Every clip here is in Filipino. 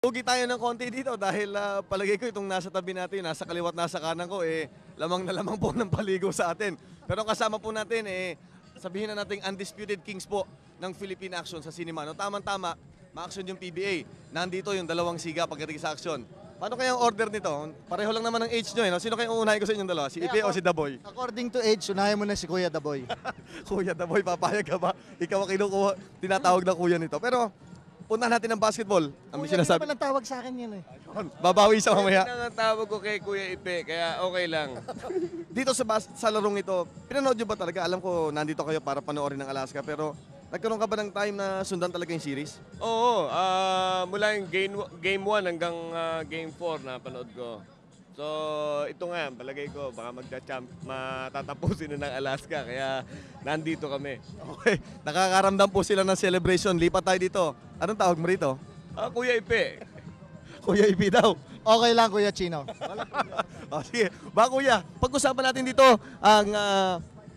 Ugi tayo ng konti dito dahil palagay ko itong nasa tabi natin, nasa kaliwat, nasa kanan ko, lamang na lamang po ng paligo sa atin. Pero kasama po natin, sabihin na nating undisputed kings po ng Philippine action sa cinema. No, tamang-tama, ma-action yung PBA. Nandito yung dalawang siga pagdating sa action. Paano kaya ang order nito? Pareho lang naman ng age nyo. No? Sino kayong uunahin ko sa inyong dalawa? Si Ipe o si Daboy? According to age, unahin mo na si Kuya Daboy. Kuya Daboy, papayag ka ba? Ikaw ang kinukuha, tinatawag na kuya nito. Pero, punta natin ng basketball. Ang Kuya, sinasabi. hindi naman ang tawag sa akin yan eh. Babawi sa mamaya. Yan ang tawag ko kay Kuya Ipe, kaya okay lang. Dito sa larong ito, pinanood nyo ba talaga? Alam ko, nandito kayo para panoorin ng Alaska, pero nagkaroon ka ba ng time na sundan talaga yung series? Oo, mula yung game 1 hanggang game 4 na panood ko. So, ito nga, palagay ko, baka matatapusin na ng Alaska, kaya nandito kami. Okay, nakakaramdam po sila ng celebration. Lipat tayo dito. Anong tawag mo rito? Kuya Ipe, Kuya Ipi daw. Okay lang, Kuya Chino. O, sige. Ba kuya, pag-usapan natin dito ang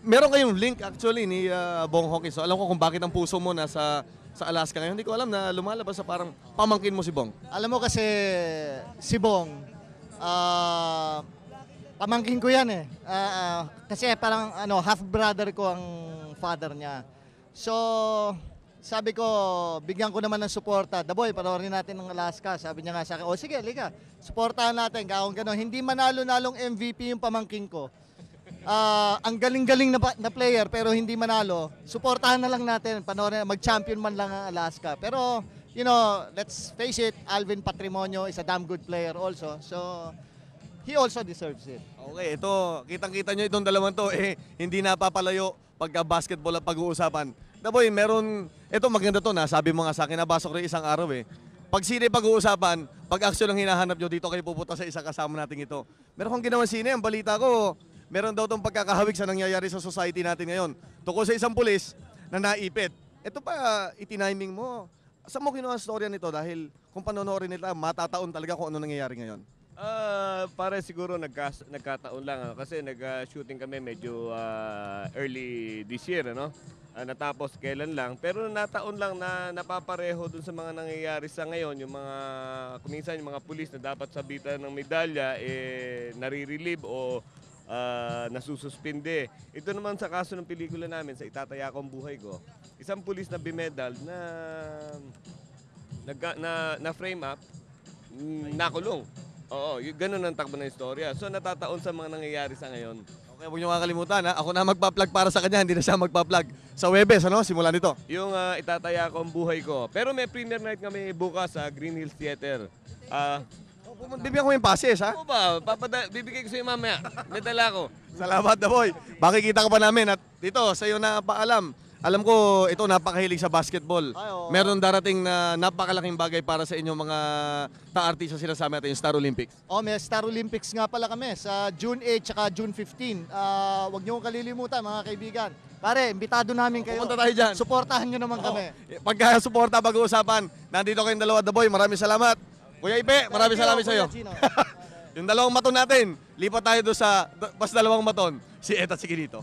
meron kayong link actually ni Bong Hawkins. So, alam ko kung bakit ang puso mo nasa sa Alaska ngayon. Hindi ko alam na lumalabas sa parang pamangkin mo si Bong. Alam mo kasi si Bong, pamangkin ko yan eh. Kasi parang half brother ko ang father niya. So, sabi ko, bigyan ko naman ng suporta. Daboy, panoorin natin ng Alaska. Sabi niya nga sa akin, o sige, liga, suportahan natin. Gawin gano'n. Hindi manalo-nalong MVP yung pamangkin ko. Ang galing-galing na player pero hindi manalo. Suportahan na lang natin. Panoorin, mag-champion man lang ang Alaska. Pero, you know, let's face it, Alvin Patrimonio is a damn good player also. So, he also deserves it. Okay, ito, kitang-kita nyo itong dalawang to, hindi napapalayo pagka basketball ang pag-uusapan. Daboy, meron, ito maganda to na, sabi mo nga sa akin, nabasa ko rin isang araw Pag sine pag-uusapan, pag action ang hinahanap nyo, dito kayo pupunta sa isang kasama natin ito. Meron kang ginawang sine, ang balita ko, meron daw itong pagkakahawig sa nangyayari sa society natin ngayon. Tungkol sa isang pulis na naipit. Ito pa, itiniming mo. Saan mo kinuha ang storya nito? Dahil kung panonoorin nila, matataon talaga kung ano nangyayari ngayon. para siguro nagkataon lang. Kasi nag-shooting kami medyo early this year, ano? Natapos kailan lang. Pero nataon lang na napapareho dun sa mga nangyayari sa ngayon. Yung mga, kuminsan yung mga pulis na dapat sabitan ng medalya, nare-relieve o nasususpinde. Ito naman sa kaso ng pelikula namin, sa Itataya Ko ang Buhay Ko. Isang pulis na bimedal na frame up, nakulong. Oo, ganun ang takbo ng istorya. So natataon sa mga nangyayari sa ngayon. Okay, huwag niyo kakalimutan ha. Ako na magpa-plug para sa kanya, hindi na siya magpa-plug. Sa Webes, ano? Simula nito. Yung Itataya Ko ang Buhay Ko. Pero may premiere night kami bukas sa Green Hills Theater. Bibigyan ko yung passes ha. Ano ba? Bibigay ko sa iyo mamaya. May dala ko. Salamat na boy. Makikita ka pa namin at dito sa iyo na paalam. Alam ko ito napakahilig sa basketball. Ay, oo. Meron darating na napakalaking bagay para sa inyong mga ta-artista sinasabi natin yung Star Olympics. May Star Olympics nga pala kami sa June 8 at June 15. Huwag niyo kalilimutan mga kaibigan. Pare, imbitado namin kayo. Pupunta tayo dyan. Suportahan niyo naman kami. Pagka suporta pag-uusapan, nandito kayong dalawa the boy. Maraming salamat. Kuya Ipe, maraming salamat sa iyo. Yung dalawang maton natin, lipat tayo doon sa mas dalawang maton, si Eta at si Kinito.